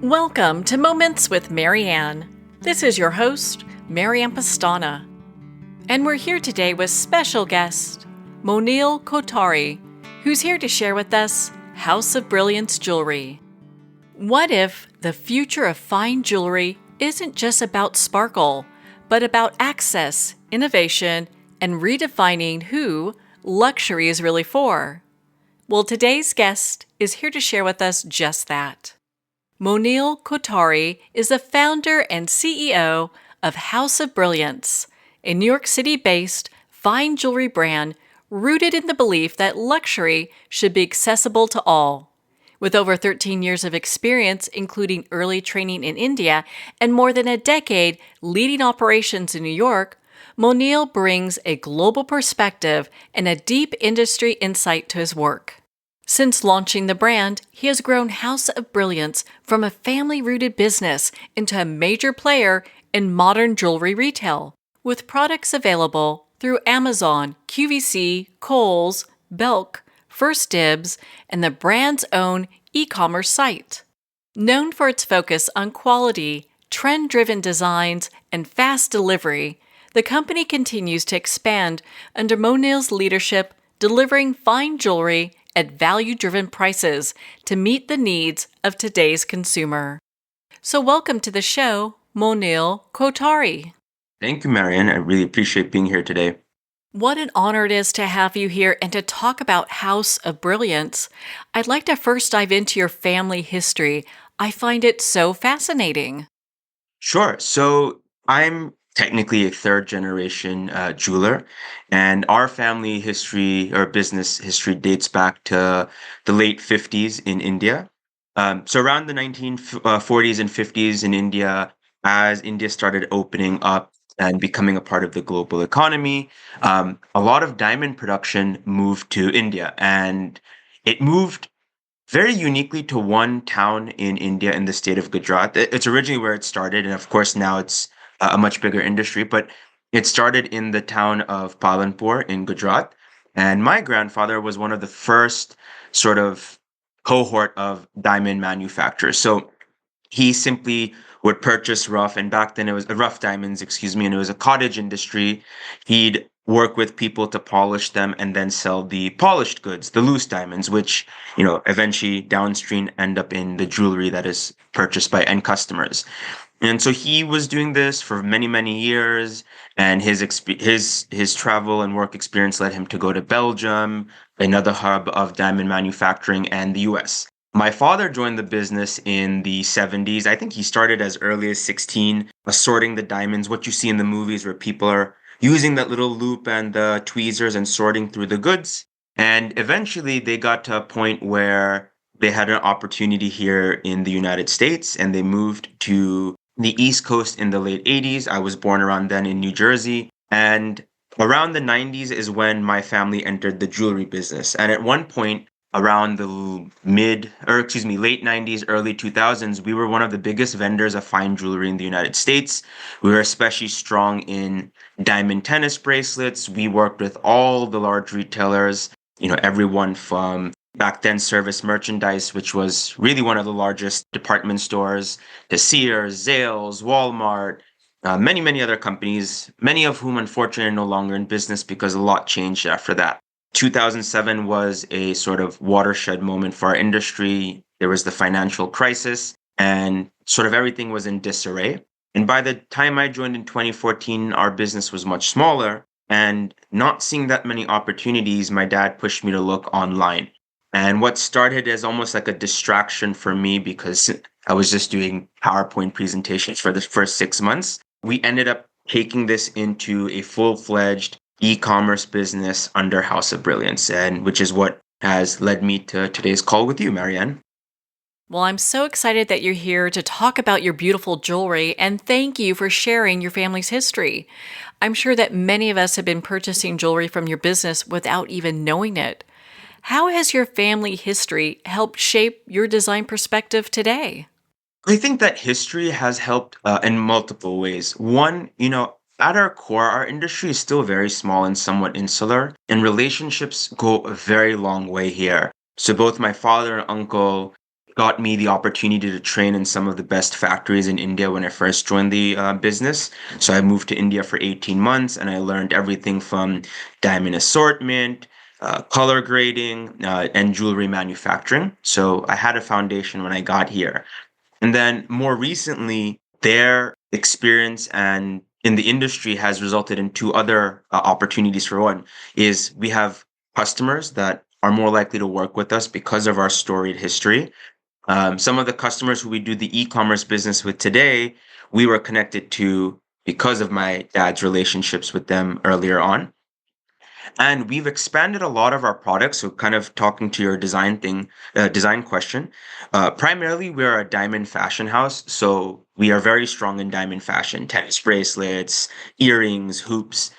Welcome to Moments with Marianne. This is your host, Marianne Pastana. And we're here today with special guest, Monil Kothari, who's here to share with us House of Brilliance jewelry. What if the future of fine jewelry isn't just about sparkle, but about access, innovation, and redefining who luxury is really for? Well, today's guest is here to share with us just that. Monil Kothari is the founder and CEO of House of Brilliance, a New York City-based fine jewelry brand rooted in the belief that luxury should be accessible to all. With over 13 years of experience, including early training in India and more than a decade leading operations in New York, Monil brings a global perspective and a deep industry insight to his work. Since launching the brand, he has grown House of Brilliance from a family-rooted business into a major player in modern jewelry retail, with products available through Amazon, QVC, Kohl's, Belk, First Dibs, and the brand's own e-commerce site. Known for its focus on quality, trend-driven designs, and fast delivery, the company continues to expand under Monil's leadership, delivering fine jewelry at value-driven prices to meet the needs of today's consumer. So welcome to the show, Monil Kothari. Thank you, Marianne. I really appreciate being here today. What an honor it is to have you here and to talk about House of Brilliance. I'd like to first dive into your family history. I find it so fascinating. Sure. So I'm technically a third generation jeweler, and our family history or business history dates back to the late 50s in India. So around the 1940s and 50s in India, as India started opening up and becoming a part of the global economy, a lot of diamond production moved to India, and it moved very uniquely to one town in India in the state of Gujarat. It's originally where it started, and of course now it's a much bigger industry, but it started in the town of Palanpur in Gujarat. And my grandfather was one of the first sort of cohort of diamond manufacturers. So he simply would purchase rough, and back then it was rough diamonds, excuse me, and it was a cottage industry. He'd work with people to polish them and then sell the polished goods, the loose diamonds, which, eventually downstream end up in the jewelry that is purchased by end customers. And so he was doing this for many, many years, and his travel and work experience led him to go to Belgium, another hub of diamond manufacturing, and the US. My father joined the business in the 70s. I think he started as early as 16, sorting the diamonds, what you see in the movies where people are using that little loop and the tweezers and sorting through the goods. And eventually they got to a point where they had an opportunity here in the United States, and they moved to the East Coast in the late 80s. I was born around then in New Jersey. And around the 90s is when my family entered the jewelry business. And at one point, around the late 90s, early 2000s, we were one of the biggest vendors of fine jewelry in the United States. We were especially strong in diamond tennis bracelets. We worked with all the large retailers, everyone from back then Service Merchandise, which was really one of the largest department stores, to Sears, Zales, Walmart, many, many other companies, many of whom unfortunately are no longer in business because a lot changed after that. 2007 was a sort of watershed moment for our industry. There was the financial crisis, and sort of everything was in disarray. And by the time I joined in 2014, our business was much smaller, and not seeing that many opportunities, my dad pushed me to look online. And what started as almost like a distraction for me, because I was just doing PowerPoint presentations for the first 6 months, we ended up taking this into a full-fledged e-commerce business under House of Brilliance, and which is what has led me to today's call with you, Marianne. Well, I'm so excited that you're here to talk about your beautiful jewelry, and thank you for sharing your family's history. I'm sure that many of us have been purchasing jewelry from your business without even knowing it. How has your family history helped shape your design perspective today? I think that history has helped in multiple ways. One, at our core, our industry is still very small and somewhat insular, and relationships go a very long way here. So both my father and uncle got me the opportunity to train in some of the best factories in India when I first joined the business. So I moved to India for 18 months and I learned everything from diamond assortment, color grading, and jewelry manufacturing. So I had a foundation when I got here. And then more recently, their experience and in the industry has resulted in two other opportunities. For one, is we have customers that are more likely to work with us because of our storied history. Some of the customers who we do the e-commerce business with today, we were connected to because of my dad's relationships with them earlier on. And we've expanded a lot of our products. So, kind of talking to your design question. Primarily, we're a diamond fashion house. So, we are very strong in diamond fashion, tennis bracelets, earrings, hoops.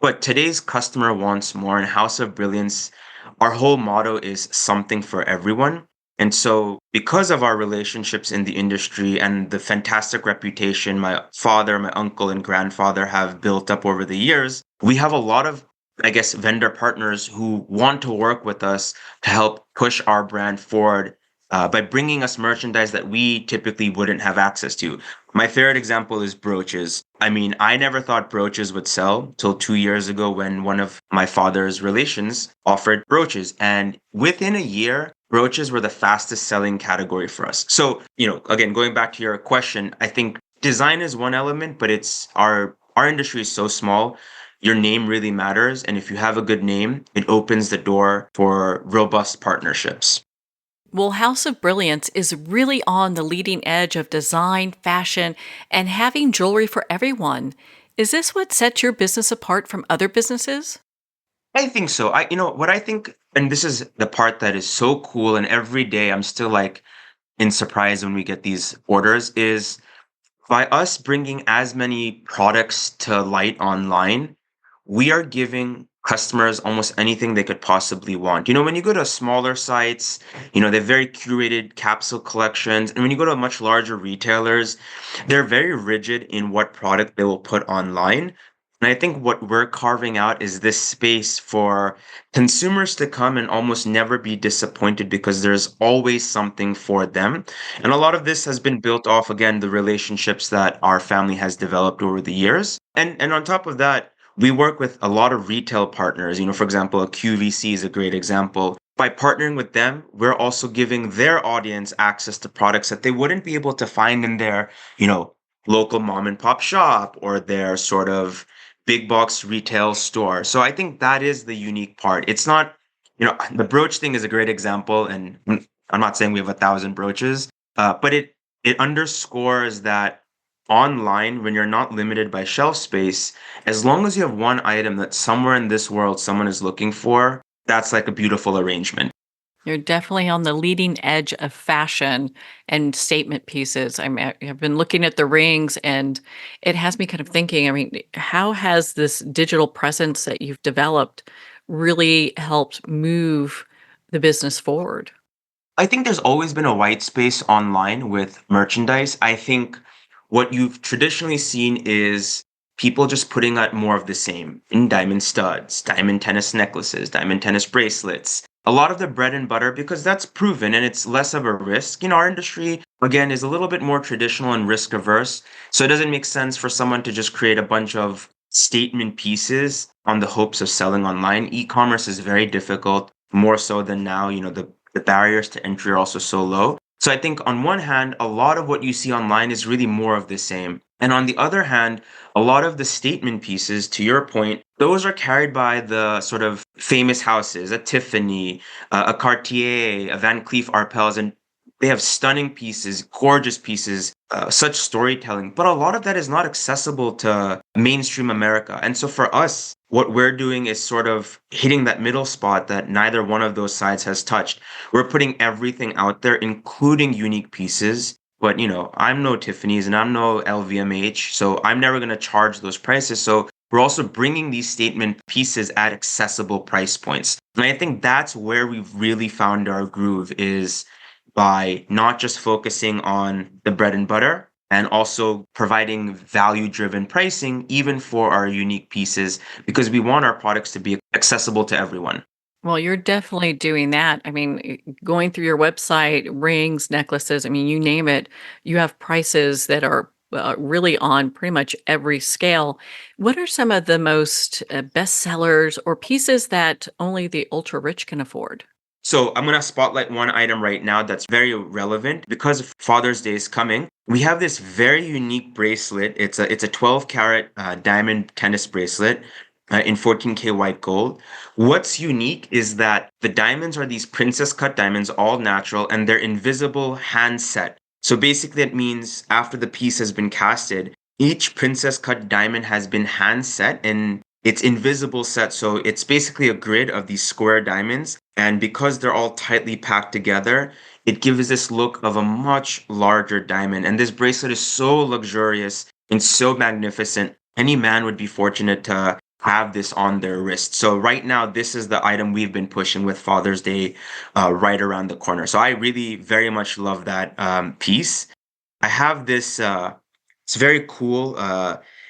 But today's customer wants more. In House of Brilliance, our whole motto is something for everyone. And so, because of our relationships in the industry and the fantastic reputation my father, my uncle, and grandfather have built up over the years, we have a lot of, I guess, vendor partners who want to work with us to help push our brand forward by bringing us merchandise that we typically wouldn't have access to. My favorite example is brooches. I mean, I never thought brooches would sell till 2 years ago when one of my father's relations offered brooches. And within a year, brooches were the fastest selling category for us. So, again, going back to your question, I think design is one element, but it's our industry is so small. Your name really matters. And if you have a good name, it opens the door for robust partnerships. Well, House of Brilliance is really on the leading edge of design, fashion, and having jewelry for everyone. Is this what sets your business apart from other businesses? I think so. What I think, and this is the part that is so cool, and every day I'm still like in surprise when we get these orders, is by us bringing as many products to light online, we are giving customers almost anything they could possibly want. When you go to smaller sites, they're very curated capsule collections. And when you go to much larger retailers, they're very rigid in what product they will put online. And I think what we're carving out is this space for consumers to come and almost never be disappointed because there's always something for them. And a lot of this has been built off, again, the relationships that our family has developed over the years. And on top of that, we work with a lot of retail partners. For example, a QVC is a great example. By partnering with them, we're also giving their audience access to products that they wouldn't be able to find in their, local mom and pop shop or their sort of big box retail store. So I think that is the unique part. It's not, the brooch thing is a great example, and I'm not saying we have 1,000 brooches, but it underscores that online, when you're not limited by shelf space, as long as you have one item that somewhere in this world someone is looking for, that's like a beautiful arrangement. You're definitely on the leading edge of fashion and statement pieces. I've been looking at the rings and it has me kind of thinking, how has this digital presence that you've developed really helped move the business forward? I think there's always been a white space online with merchandise. I think what you've traditionally seen is people just putting out more of the same in diamond studs, diamond tennis necklaces, diamond tennis bracelets. A lot of the bread and butter, because that's proven and it's less of a risk. Our industry, again, is a little bit more traditional and risk averse. So it doesn't make sense for someone to just create a bunch of statement pieces on the hopes of selling online. E-commerce is very difficult, more so than now. The barriers to entry are also so low. So I think on one hand, a lot of what you see online is really more of the same. And on the other hand, a lot of the statement pieces, to your point, those are carried by the sort of famous houses, a Tiffany, a Cartier, a Van Cleef Arpels, and they have stunning pieces, gorgeous pieces, such storytelling. But a lot of that is not accessible to mainstream America. And so for us, what we're doing is sort of hitting that middle spot that neither one of those sides has touched. We're putting everything out there, including unique pieces. But I'm no Tiffany's and I'm no LVMH, so I'm never going to charge those prices. So we're also bringing these statement pieces at accessible price points. And I think that's where we've really found our groove, is by not just focusing on the bread and butter and also providing value driven pricing, even for our unique pieces, because we want our products to be accessible to everyone. Well, you're definitely doing that. I mean, going through your website, rings, necklaces, I mean, you name it, you have prices that are really on pretty much every scale. What are some of the most best sellers or pieces that only the ultra rich can afford? So I'm gonna spotlight one item right now that's very relevant because Father's Day is coming. We have this very unique bracelet. It's a 12 karat diamond tennis bracelet in 14K white gold. What's unique is that the diamonds are these princess cut diamonds, all natural, and they're invisible hand set. So basically, it means after the piece has been casted, each princess cut diamond has been hand set and it's invisible set. So it's basically a grid of these square diamonds. And because they're all tightly packed together, it gives this look of a much larger diamond. And this bracelet is so luxurious and so magnificent. Any man would be fortunate to have this on their wrist. So right now, this is the item we've been pushing with Father's Day right around the corner. So I really very much love that piece. I have this. It's very cool.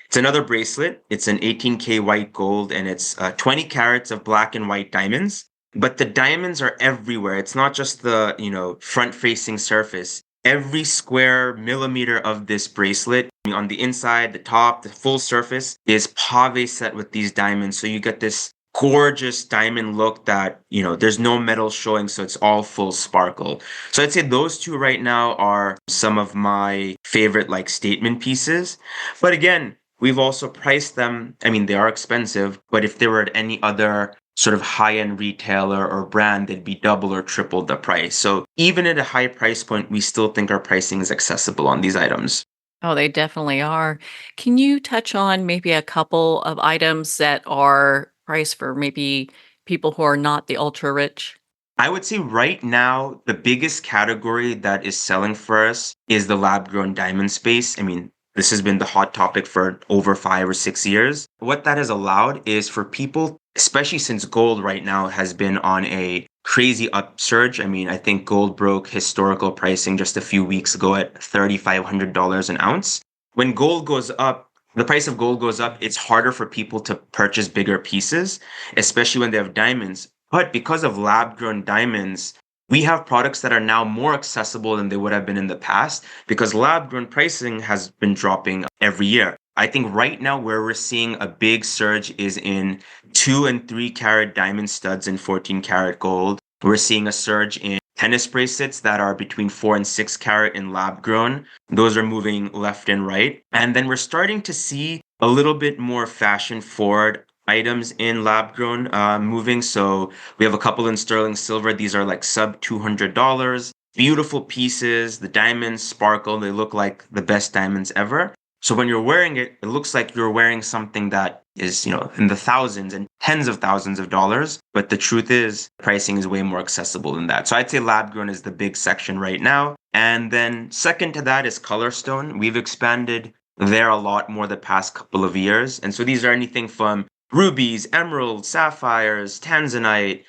It's another bracelet. It's an 18K white gold, and it's 20 carats of black and white diamonds. But the diamonds are everywhere. It's not just the front-facing surface. Every square millimeter of this bracelet, on the inside, the top, the full surface, is pave set with these diamonds. So you get this gorgeous diamond look that, there's no metal showing, so it's all full sparkle. So I'd say those two right now are some of my favorite like statement pieces. But again, we've also priced them. I mean, they are expensive, but if they were at any other sort of high-end retailer or brand, they'd be double or triple the price. So even at a high price point, we still think our pricing is accessible on these items. Oh, they definitely are. Can you touch on maybe a couple of items that are priced for maybe people who are not the ultra rich? I would say right now, the biggest category that is selling for us is the lab grown diamond space. I mean, this has been the hot topic for over 5 or 6 years. What that has allowed is for people, especially since gold right now has been on a crazy upsurge. I mean, I think gold broke historical pricing just a few weeks ago at $3,500 an ounce. When gold goes up, the price of gold goes up, it's harder for people to purchase bigger pieces, especially when they have diamonds. But because of lab grown diamonds, we have products that are now more accessible than they would have been in the past because lab grown pricing has been dropping every year. I think right now where we're seeing a big surge is in 2 and 3 carat diamond studs and 14 karat gold. We're seeing a surge in tennis bracelets that are between 4 and 6 carat in lab grown. Those are moving left and right. And then we're starting to see a little bit more fashion forward items in lab grown moving. So we have a couple in sterling silver. These are like sub $200. Beautiful pieces. The diamonds sparkle. They look like the best diamonds ever. So when you're wearing it, it looks like you're wearing something that is, in the thousands and tens of thousands of dollars. But the truth is, pricing is way more accessible than that. So I'd say lab grown is the big section right now. And then second to that is color stone. We've expanded there a lot more the past couple of years. And so these are anything from rubies, emeralds, sapphires, tanzanite.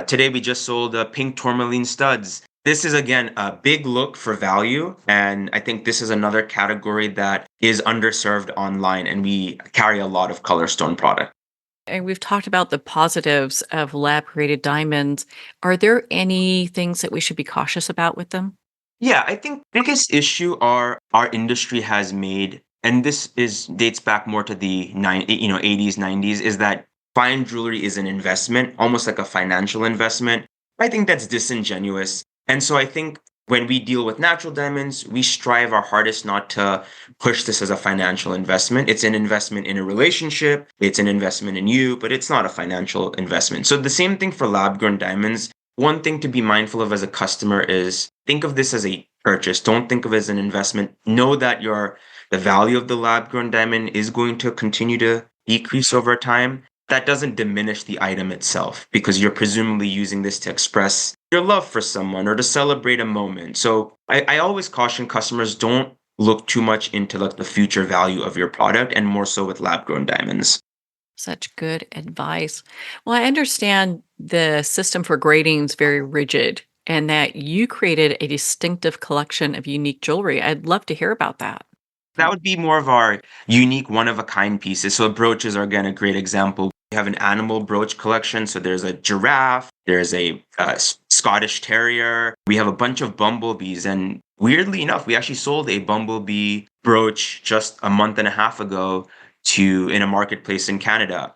Today we just sold pink tourmaline studs. This is again a big look for value, and I think this is another category that is underserved online, and we carry a lot of color stone product. And we've talked about the positives of lab created diamonds. Are there any things that we should be cautious about with them? Yeah, I think biggest issue our industry has made, and this is dates back more to the 80s, 90s, is that fine jewelry is an investment, almost like a financial investment. I think that's disingenuous. And so I think when we deal with natural diamonds, we strive our hardest not to push this as a financial investment. It's an investment in a relationship, it's an investment in you, but it's not a financial investment. So the same thing for lab grown diamonds. One thing to be mindful of as a customer is think of this as a purchase. Don't think of it as an investment. Know that the value of the lab grown diamond is going to continue to decrease over time. That doesn't diminish the item itself because you're presumably using this to express your love for someone or to celebrate a moment. So I always caution customers don't look too much into like the future value of your product and more so with lab grown diamonds. Such good advice. Well, I understand the system for grading is very rigid and that you created a distinctive collection of unique jewelry. I'd love to hear about that. That would be more of our unique one of a kind pieces. So brooches are again a great example. We have an animal brooch collection. So there's a giraffe, there's a Scottish terrier. We have a bunch of bumblebees. And weirdly enough, we actually sold a bumblebee brooch just a month and a half ago in a marketplace in Canada.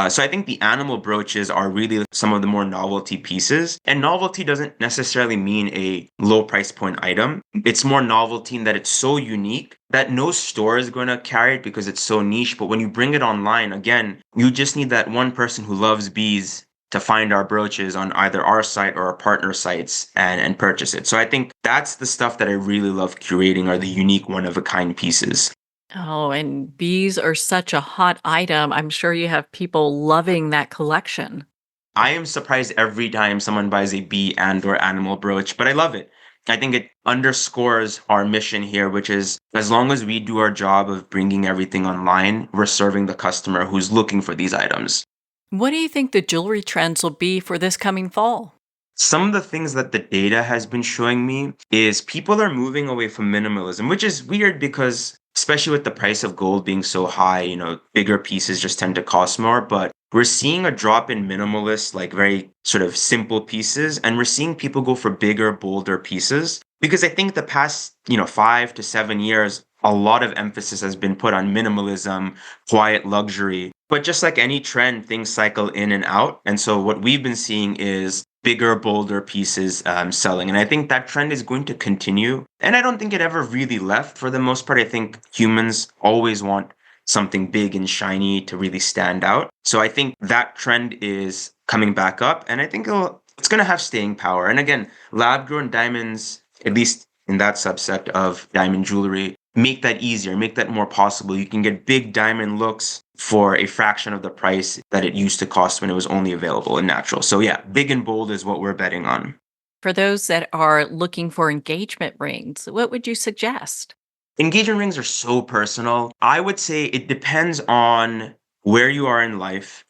So I think the animal brooches are really some of the more novelty pieces. And novelty doesn't necessarily mean a low price point item. It's more novelty in that it's so unique that no store is going to carry it because it's so niche. But when you bring it online, again, you just need that one person who loves bees to find our brooches on either our site or our partner sites and purchase it. So I think that's the stuff that I really love curating, are the unique one of a kind pieces. Oh, and bees are such a hot item. I'm sure you have people loving that collection. I am surprised every time someone buys a bee and or animal brooch, but I love it. I think it underscores our mission here, which is as long as we do our job of bringing everything online, we're serving the customer who's looking for these items. What do you think the jewelry trends will be for this coming fall? Some of the things that the data has been showing me is people are moving away from minimalism, which is weird because especially with the price of gold being so high, bigger pieces just tend to cost more, but we're seeing a drop in minimalist, like very sort of simple pieces, and we're seeing people go for bigger, bolder pieces because I think the past, 5 to 7 years, a lot of emphasis has been put on minimalism, quiet luxury. But just like any trend, things cycle in and out. And so what we've been seeing is bigger, bolder pieces selling. And I think that trend is going to continue. And I don't think it ever really left for the most part. I think humans always want something big and shiny to really stand out. So I think that trend is coming back up. And I think it's going to have staying power. And again, lab grown diamonds, at least in that subset of diamond jewelry, make that easier, make that more possible. You can get big diamond looks for a fraction of the price that it used to cost when it was only available in natural. So yeah, big and bold is what we're betting on. For those that are looking for engagement rings, what would you suggest? Engagement rings are so personal. I would say it depends on where you are in life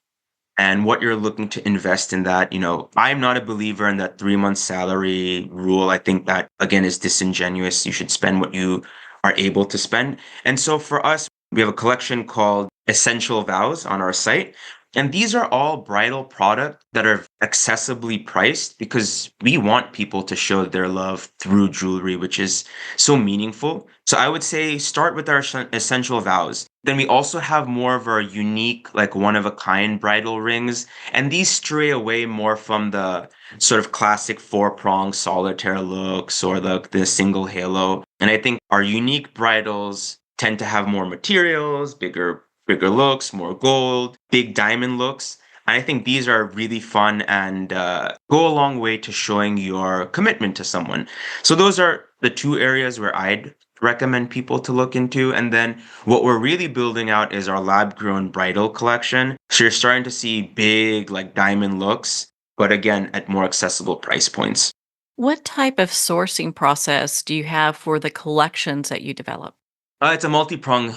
and what you're looking to invest in that. I'm not a believer in that 3 month salary rule. I think that, again, is disingenuous. You should spend what you are able to spend. And so for us, we have a collection called Essential Vows on our site. And these are all bridal product that are accessibly priced because we want people to show their love through jewelry, which is so meaningful. So I would say start with our essential vows. Then we also have more of our unique, like one of a kind bridal rings. And these stray away more from the sort of classic 4 prong solitaire looks or the single halo. And I think our unique bridals tend to have more materials, bigger looks, more gold, big diamond looks. And I think these are really fun and go a long way to showing your commitment to someone. So those are the two areas where I'd recommend people to look into. And then what we're really building out is our lab grown bridal collection. So you're starting to see big, like diamond looks, but again, at more accessible price points. What type of sourcing process do you have for the collections that you develop? It's a multi-pronged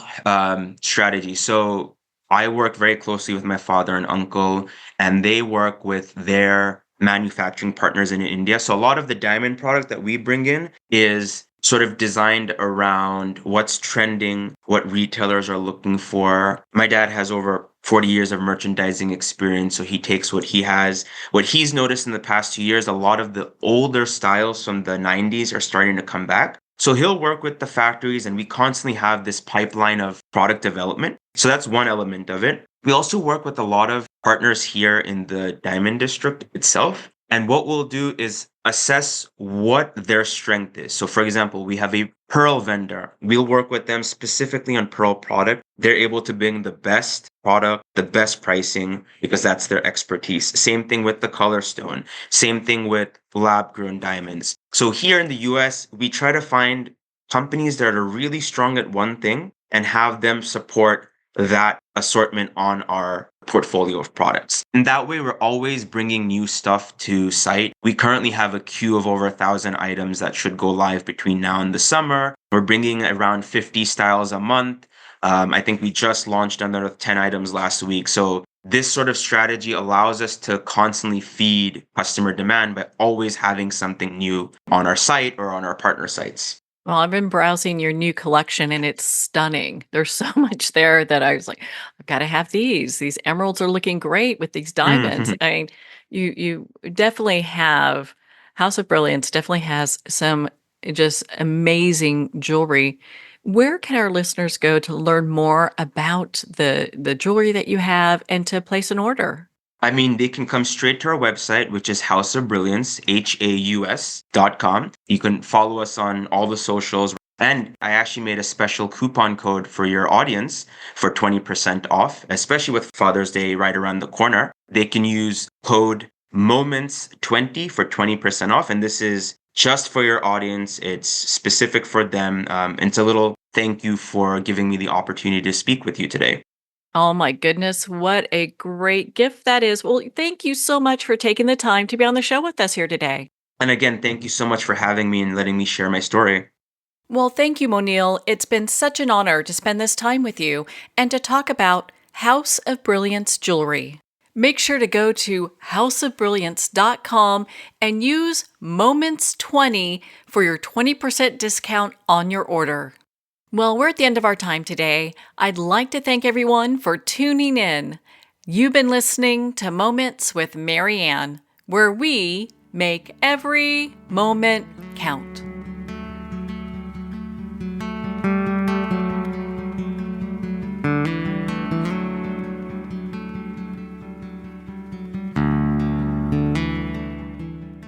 strategy. So I work very closely with my father and uncle, and they work with their manufacturing partners in India. So a lot of the diamond product that we bring in is sort of designed around what's trending, what retailers are looking for. My dad has over 40 years of merchandising experience, so he takes what he has. What he's noticed in the past 2 years, a lot of the older styles from the 90s are starting to come back. So he'll work with the factories and we constantly have this pipeline of product development. So that's one element of it. We also work with a lot of partners here in the Diamond District itself. And what we'll do is assess what their strength is. So for example, we have a pearl vendor. We'll work with them specifically on pearl product. They're able to bring the best product, the best pricing, because that's their expertise. Same thing with the color stone. Same thing with lab grown diamonds. So here in the US, we try to find companies that are really strong at one thing and have them support that assortment on our portfolio of products. And that way, we're always bringing new stuff to site. We currently have a queue of over 1,000 items that should go live between now and the summer. We're bringing around 50 styles a month. I think we just launched another 10 items last week. So this sort of strategy allows us to constantly feed customer demand by always having something new on our site or on our partner sites. Well, I've been browsing your new collection and it's stunning. There's so much there that I was like, I've got to have these. These emeralds are looking great with these diamonds. Mhm. I mean, you definitely have House of Brilliance definitely has some just amazing jewelry. Where can our listeners go to learn more about the jewelry that you have and to place an order? I mean, they can come straight to our website, which is House of Brilliance, HAUS.com. You can follow us on all the socials. And I actually made a special coupon code for your audience for 20% off, especially with Father's Day right around the corner. They can use code MOMENTS20 for 20% off. And this is just for your audience. It's specific for them. It's a little thank you for giving me the opportunity to speak with you today. Oh my goodness, what a great gift that is. Well, thank you so much for taking the time to be on the show with us here today. And again, thank you so much for having me and letting me share my story. Well, thank you, Monil. It's been such an honor to spend this time with you and to talk about House of Brilliance jewelry. Make sure to go to houseofbrilliance.com and use Moments20 for your 20% discount on your order. Well, we're at the end of our time today. I'd like to thank everyone for tuning in. You've been listening to Moments with Marianne, where we make every moment count.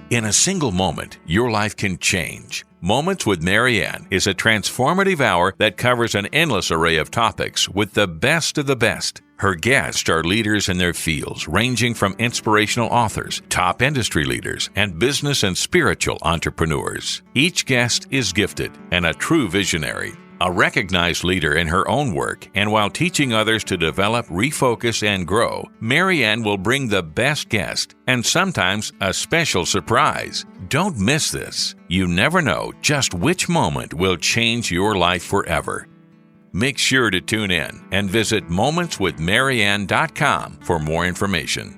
In a single moment, your life can change. Moments with Marianne is a transformative hour that covers an endless array of topics with the best of the best. Her guests are leaders in their fields, ranging from inspirational authors, top industry leaders, and business and spiritual entrepreneurs. Each guest is gifted and a true visionary. A recognized leader in her own work, and while teaching others to develop, refocus, and grow, Marianne will bring the best guest and sometimes a special surprise. Don't miss this. You never know just which moment will change your life forever. Make sure to tune in and visit momentswithmarianne.com for more information.